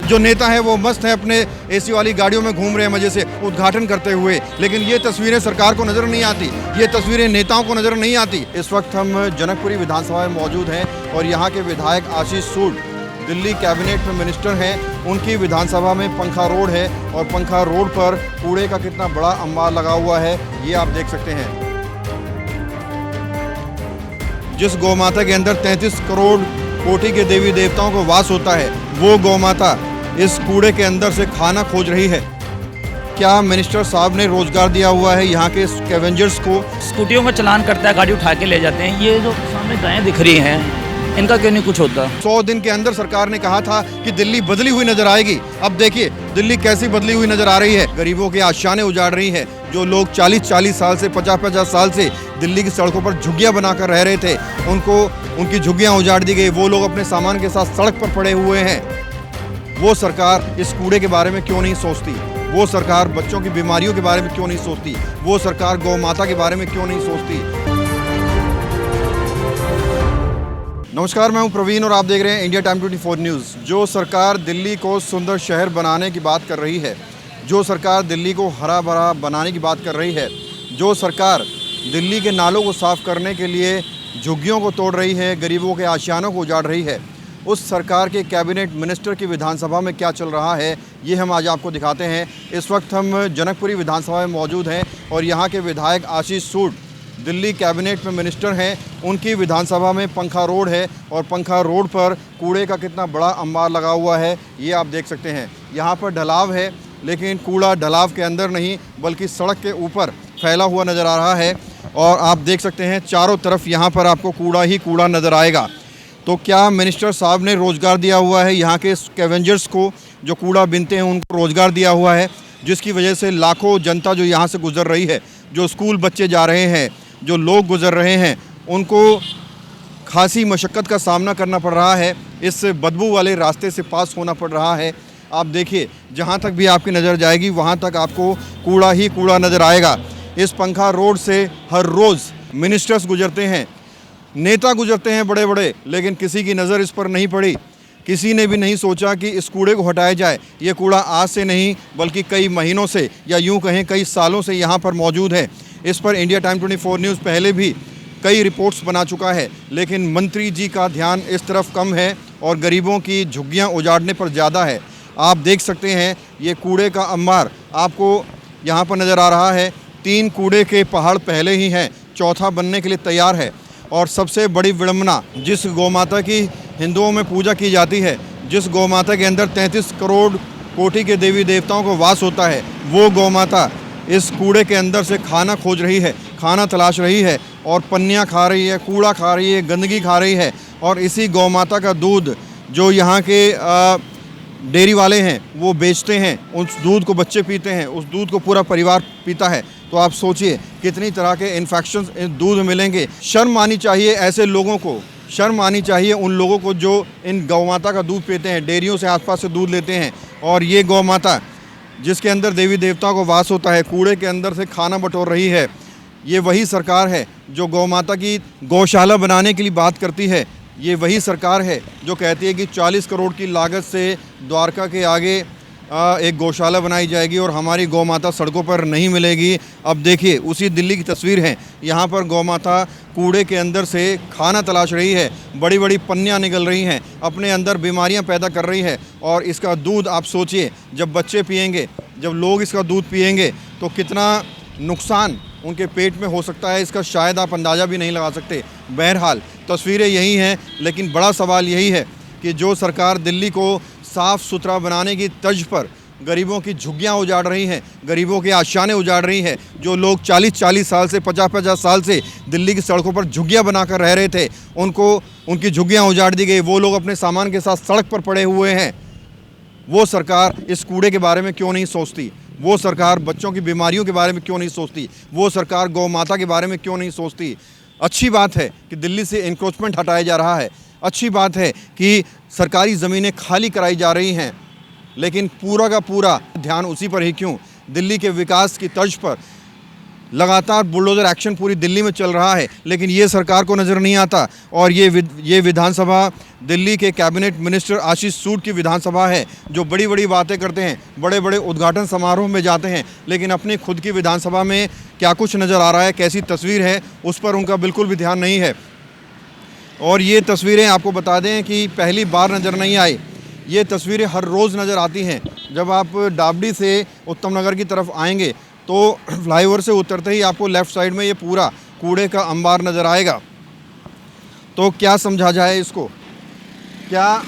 जो नेता है वो मस्त है, अपने एसी वाली गाड़ियों में घूम रहे हैं मजे से उद्घाटन करते हुए, लेकिन ये तस्वीरें सरकार को नजर नहीं आती, ये तस्वीरें नेताओं को नजर नहीं आती। इस वक्त हम जनकपुरी विधानसभा में मौजूद हैं और यहाँ के विधायक आशीष सूद दिल्ली कैबिनेट में मिनिस्टर हैं। उनकी विधानसभा में पंखा रोड है और पंखा रोड पर कूड़े का कितना बड़ा अंबार लगा हुआ है ये आप देख सकते हैं। जिस गौ माता के अंदर 33 करोड़ कोटि के देवी देवताओं को वास होता है, वो गौ माता इस कूड़े के अंदर से खाना खोज रही है। क्या मिनिस्टर साहब ने रोजगार दिया हुआ है यहाँ के स्कैवेंजर्स को? स्कूटियों का चलान करता है, गाड़ी उठा के ले जाते हैं। ये जो सामने गायें दिख रही हैं, इनका क्यों नहीं कुछ होता? 100 दिन के अंदर सरकार ने कहा था कि दिल्ली बदली हुई नजर आएगी। अब देखिए दिल्ली कैसी बदली हुई नजर आ रही है। गरीबों के आशाएं उजाड़ रही है। जो लोग 40-40 साल से 50-50 साल से दिल्ली की सड़कों पर झुग्गियां बनाकर रह रहे थे, उनकी झुग्गियां उजाड़ दी गई। वो लोग अपने सामान के साथ सड़क पर पड़े हुए हैं। वो सरकार इस कूड़े के बारे में क्यों नहीं सोचती? वो सरकार बच्चों की बीमारियों के बारे में क्यों नहीं सोचती? वो सरकार गौ माता के बारे में क्यों नहीं सोचती? नमस्कार, मैं हूं प्रवीण और आप देख रहे हैं इंडिया टाइम 24 न्यूज़। जो सरकार दिल्ली को सुंदर शहर बनाने की बात कर रही है, जो सरकार दिल्ली को हरा भरा बनाने की बात कर रही है, जो सरकार दिल्ली के नालों को साफ करने के लिए झुग्गियों को तोड़ रही है, गरीबों के आशियानों को उजाड़ रही है, उस सरकार के कैबिनेट मिनिस्टर की विधानसभा में क्या चल रहा है ये हम आज आपको दिखाते हैं। इस वक्त हम जनकपुरी विधानसभा में मौजूद हैं और यहाँ के विधायक आशीष सूद दिल्ली कैबिनेट में मिनिस्टर हैं। उनकी विधानसभा में पंखा रोड है और पंखा रोड पर कूड़े का कितना बड़ा अंबार लगा हुआ है ये आप देख सकते हैं। यहाँ पर ढलाव है, लेकिन कूड़ा ढलाव के अंदर नहीं बल्कि सड़क के ऊपर फैला हुआ नज़र आ रहा है और आप देख सकते हैं चारों तरफ यहाँ पर आपको कूड़ा ही कूड़ा नज़र आएगा। तो क्या मिनिस्टर साहब ने रोज़गार दिया हुआ है यहाँ के स्कैवेंजर्स को? जो कूड़ा बीनते हैं उनको रोज़गार दिया हुआ है, जिसकी वजह से लाखों जनता जो यहाँ से गुजर रही है, जो स्कूल बच्चे जा रहे हैं, जो लोग गुजर रहे हैं, उनको खासी मशक्क़त का सामना करना पड़ रहा है। इस बदबू वाले रास्ते से पास होना पड़ रहा है। आप देखिए जहाँ तक भी आपकी नज़र जाएगी वहाँ तक आपको कूड़ा ही कूड़ा नज़र आएगा। इस पंखा रोड से हर रोज़ मिनिस्टर्स गुजरते हैं, नेता गुजरते हैं बड़े बड़े, लेकिन किसी की नज़र इस पर नहीं पड़ी। किसी ने भी नहीं सोचा कि इस कूड़े को हटाया जाए। ये कूड़ा आज से नहीं बल्कि कई महीनों से या यूँ कहें कई सालों से यहाँ पर मौजूद है। इस पर इंडिया टाइम 24 न्यूज़ पहले भी कई रिपोर्ट्स बना चुका है, लेकिन मंत्री जी का ध्यान इस तरफ कम है और गरीबों की झुग्गियाँ उजाड़ने पर ज़्यादा है। आप देख सकते हैं ये कूड़े का अंबार आपको यहाँ पर नज़र आ रहा है। 3 कूड़े के पहाड़ पहले ही हैं, चौथा बनने के लिए तैयार है। और सबसे बड़ी विडंबना, जिस गौ माता की हिंदुओं में पूजा की जाती है, जिस गौ माता के अंदर 33 करोड़ कोटि के देवी देवताओं को वास होता है, वो गौ माता इस कूड़े के अंदर से खाना खोज रही है, खाना तलाश रही है और पन्नियाँ खा रही है, कूड़ा खा रही है, गंदगी खा रही है। और इसी गौ माता का दूध जो यहाँ के डेयरी वाले हैं वो बेचते हैं, उस दूध को बच्चे पीते हैं, उस दूध को पूरा परिवार पीता है। तो आप सोचिए कितनी तरह के इन्फेक्शंस इस दूध में मिलेंगे। शर्म आनी चाहिए ऐसे लोगों को, शर्म आनी चाहिए उन लोगों को जो इन गौ माता का दूध पीते हैं, डेयरियों से आसपास से दूध लेते हैं। और ये गौ माता जिसके अंदर देवी देवताओं को वास होता है, कूड़े के अंदर से खाना बटोर रही है। ये वही सरकार है जो गौ माता की गौशाला बनाने के लिए बात करती है। ये वही सरकार है जो कहती है कि 40 करोड़ की लागत से द्वारका के आगे एक गौशाला बनाई जाएगी और हमारी गौ माता सड़कों पर नहीं मिलेगी। अब देखिए उसी दिल्ली की तस्वीर है। यहाँ पर गौ माता कूड़े के अंदर से खाना तलाश रही है, बड़ी बड़ी पन्नियाँ निकल रही हैं, अपने अंदर बीमारियाँ पैदा कर रही है। और इसका दूध आप सोचिए, जब बच्चे पिएंगे, जब लोग इसका दूध पिएंगे तो कितना नुकसान उनके पेट में हो सकता है, इसका शायद आप अंदाज़ा भी नहीं लगा सकते। बहरहाल तस्वीरें यही हैं, लेकिन बड़ा सवाल यही है कि जो सरकार दिल्ली को साफ़ सुथरा बनाने की तर्ज पर गरीबों की झुग्गियां उजाड़ रही हैं, गरीबों के आशियाने उजाड़ रही है, जो लोग 40-40 साल से 50-50 साल से दिल्ली की सड़कों पर झुग्गियां बनाकर रह रहे थे, उनकी झुग्गियां उजाड़ दी गई। वो लोग अपने सामान के साथ सड़क पर पड़े हुए हैं। वो सरकार इस कूड़े के बारे में क्यों नहीं सोचती? वो सरकार बच्चों की बीमारियों के बारे में क्यों नहीं सोचती? वो सरकार गौ माता के बारे में क्यों नहीं सोचती? अच्छी बात है कि दिल्ली से इंक्रोचमेंट हटाया जा रहा है, अच्छी बात है कि सरकारी ज़मीनें खाली कराई जा रही हैं, लेकिन पूरा का पूरा ध्यान उसी पर ही क्यों? दिल्ली के विकास की तर्ज पर लगातार बुलडोज़र एक्शन पूरी दिल्ली में चल रहा है, लेकिन ये सरकार को नज़र नहीं आता। और ये विधानसभा दिल्ली के कैबिनेट मिनिस्टर आशीष सूद की विधानसभा है, जो बड़ी बड़ी बातें करते हैं, बड़े बड़े उद्घाटन समारोह में जाते हैं, लेकिन अपनी खुद की विधानसभा में क्या कुछ नज़र आ रहा है, कैसी तस्वीर है, उस पर उनका बिल्कुल भी ध्यान नहीं है। और ये तस्वीरें आपको बता दें कि पहली बार नज़र नहीं आई, ये तस्वीरें हर रोज़ नज़र आती हैं। जब आप डाबडी से उत्तम नगर की तरफ आएंगे तो फ्लाईओवर से उतरते ही आपको लेफ़्ट साइड में ये पूरा कूड़े का अंबार नज़र आएगा। तो क्या समझा जाए इसको? क्या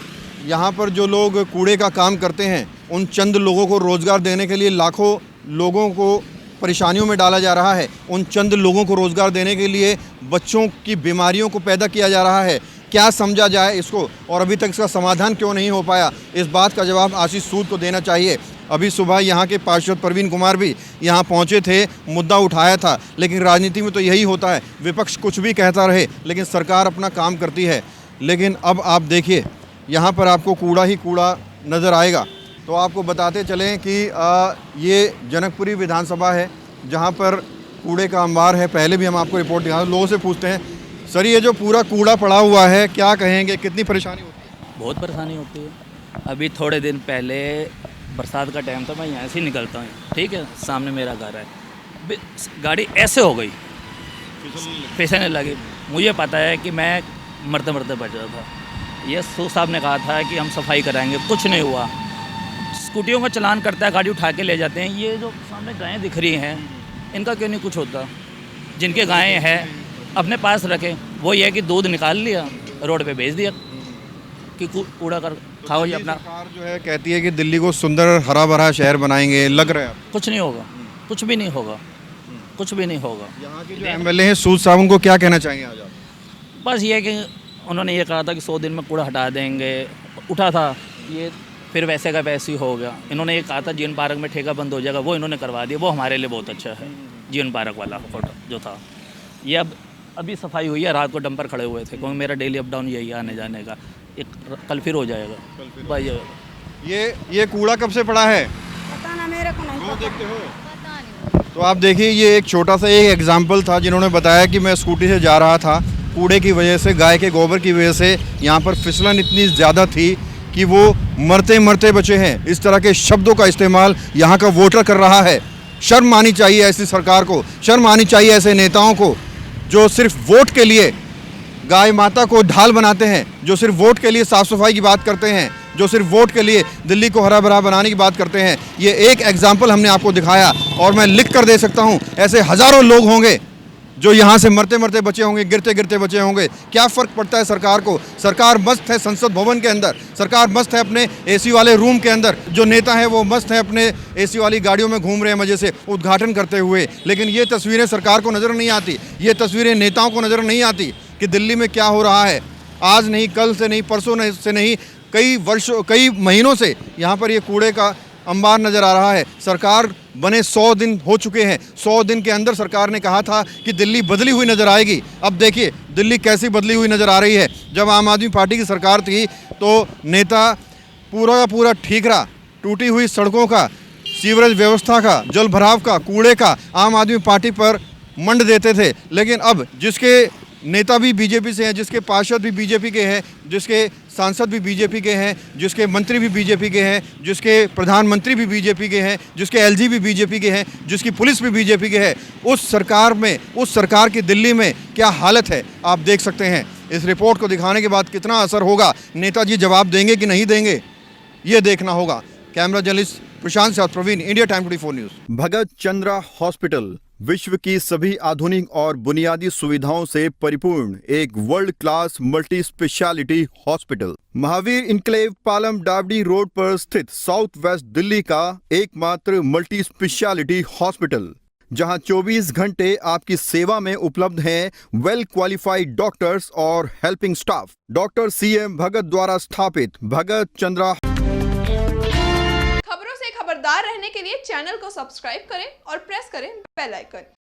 यहाँ पर जो लोग कूड़े का काम करते हैं, उन चंद लोगों को रोज़गार देने के लिए लाखों लोगों को परेशानियों में डाला जा रहा है? उन चंद लोगों को रोज़गार देने के लिए बच्चों की बीमारियों को पैदा किया जा रहा है? क्या समझा जाए इसको, और अभी तक इसका समाधान क्यों नहीं हो पाया? इस बात का जवाब आशीष सूद को देना चाहिए। अभी सुबह यहाँ के पार्षद प्रवीण कुमार भी यहाँ पहुँचे थे, मुद्दा उठाया था, लेकिन राजनीति में तो यही होता है, विपक्ष कुछ भी कहता रहे लेकिन सरकार अपना काम करती है। लेकिन अब आप देखिए, यहाँ पर आपको कूड़ा ही कूड़ा नज़र आएगा। तो आपको बताते चलें कि ये जनकपुरी विधानसभा है, जहाँ पर कूड़े का अंबार है। पहले भी हम आपको रिपोर्ट दिखा, लोगों से पूछते हैं, सर ये जो पूरा कूड़ा पड़ा हुआ है, क्या कहेंगे, कितनी परेशानी होती है? बहुत परेशानी होती है। अभी थोड़े दिन पहले बरसात का टाइम था, मैं यहाँ से ही निकलता हूँ, ठीक है, सामने मेरा घर है, गाड़ी ऐसे हो गई, फिसलने लगी। मुझे पता है कि मैं मरते मरते बच रहा था। ये सूद साहब ने कहा था कि हम सफाई कराएंगे, कुछ नहीं हुआ। स्कूटियों का चलान करता है, गाड़ी उठा के ले जाते हैं। ये जो सामने गायें दिख रही हैं, इनका क्यों नहीं कुछ होता? जिनके गायें हैं अपने पास रखें। वो ये है कि दूध निकाल लिया, रोड पे भेज दिया कि कूड़ा कर खाओ। ये अपना सरकार जो है कहती है कि दिल्ली को सुंदर हरा भरा शहर बनाएंगे, लग रहा है कुछ नहीं होगा, कुछ भी नहीं होगा, कुछ भी नहीं होगा। यहाँ के जो एमएलए हैं सूद साहब, उनको क्या कहना चाहेंगे आज आप? बस ये है कि उन्होंने ये कहा था कि 100 दिन में कूड़ा हटा देंगे, उठा था ये, फिर वैसे का वैसे ही हो गया। इन्होंने ये कहा था जीवन पार्क में ठेका बंद हो जाएगा, वो इन्होंने करवा दिया। वो हमारे लिए बहुत अच्छा है, जीवन पार्क वाला फोटो जो था। ये अभी सफाई हुई है, रात को डंपर खड़े हुए थे, क्योंकि मेरा डेली अप डाउन यही आने जाने का। एक कल फिर हो जाएगा भाई। ये कूड़ा कब से पड़ा है? पता ना, मेरे को नहीं वो पता। देखते हो? तो आप देखिए, ये एक छोटा सा एक एग्जाम्पल था, जिन्होंने बताया कि मैं स्कूटी से जा रहा था, कूड़े की वजह से, गाय के गोबर की वजह से यहाँ पर फिसलन इतनी ज़्यादा थी कि वो मरते मरते बचे हैं। इस तरह के शब्दों का इस्तेमाल यहाँ का वोटर कर रहा है। शर्म आनी चाहिए ऐसी सरकार को, शर्म आनी चाहिए ऐसे नेताओं को, जो सिर्फ वोट के लिए गाय माता को ढाल बनाते हैं, जो सिर्फ वोट के लिए साफ़ सफाई की बात करते हैं, जो सिर्फ वोट के लिए दिल्ली को हरा भरा बनाने की बात करते हैं। ये एक एग्जाम्पल हमने आपको दिखाया, और मैं लिख कर दे सकता हूँ ऐसे हज़ारों लोग होंगे जो यहाँ से मरते मरते बचे होंगे, गिरते गिरते बचे होंगे। क्या फ़र्क पड़ता है सरकार को? सरकार मस्त है संसद भवन के अंदर, सरकार मस्त है अपने एसी वाले रूम के अंदर, जो नेता है वो मस्त है अपने एसी वाली गाड़ियों में घूम रहे हैं मज़े से उद्घाटन करते हुए। लेकिन ये तस्वीरें सरकार को नज़र नहीं आती, ये तस्वीरें नेताओं को नज़र नहीं आती कि दिल्ली में क्या हो रहा है। आज नहीं, कल से नहीं, परसों से नहीं, कई वर्षों, कई महीनों से यहाँ पर ये कूड़े का अंबार नज़र आ रहा है। सरकार बने 100 दिन हो चुके हैं। 100 दिन के अंदर सरकार ने कहा था कि दिल्ली बदली हुई नज़र आएगी। अब देखिए दिल्ली कैसी बदली हुई नज़र आ रही है। जब आम आदमी पार्टी की सरकार थी तो नेता पूरा का पूरा ठीक रहा, टूटी हुई सड़कों का, सीवरेज व्यवस्था का, जल भराव का, कूड़े का आम आदमी पार्टी पर मंड देते थे। लेकिन अब जिसके नेता भी बीजेपी से हैं, जिसके पार्षद भी बीजेपी के हैं, जिसके सांसद भी बीजेपी के हैं, जिसके मंत्री भी बीजेपी के हैं, जिसके प्रधानमंत्री भी बीजेपी के हैं, जिसके एलजी भी बीजेपी के हैं, जिसकी पुलिस भी बीजेपी के है, उस सरकार में, उस सरकार की दिल्ली में क्या हालत है आप देख सकते हैं। इस रिपोर्ट को दिखाने के बाद कितना असर होगा, नेताजी जवाब देंगे कि नहीं देंगे, ये देखना होगा। कैमरा जर्नलिस्ट प्रशांत साथ, प्रवीण, इंडिया टाइम 24 न्यूज़। भगत चंद्रा हॉस्पिटल विश्व की सभी आधुनिक और बुनियादी सुविधाओं से परिपूर्ण एक world class multi speciality hospital, Mahavir enclave, Palam Dabri road पर स्थित साउथ वेस्ट दिल्ली का एकमात्र मल्टी स्पेशलिटी हॉस्पिटल, जहां 24 घंटे आपकी सेवा में उपलब्ध हैं वेल क्वालिफाइड डॉक्टर्स और हेल्पिंग स्टाफ। डॉक्टर CM भगत द्वारा स्थापित भगत चंद्रा। खबरों से खबरदार रहने के लिए चैनल को सब्सक्राइब करें और प्रेस करें बेल आइकन।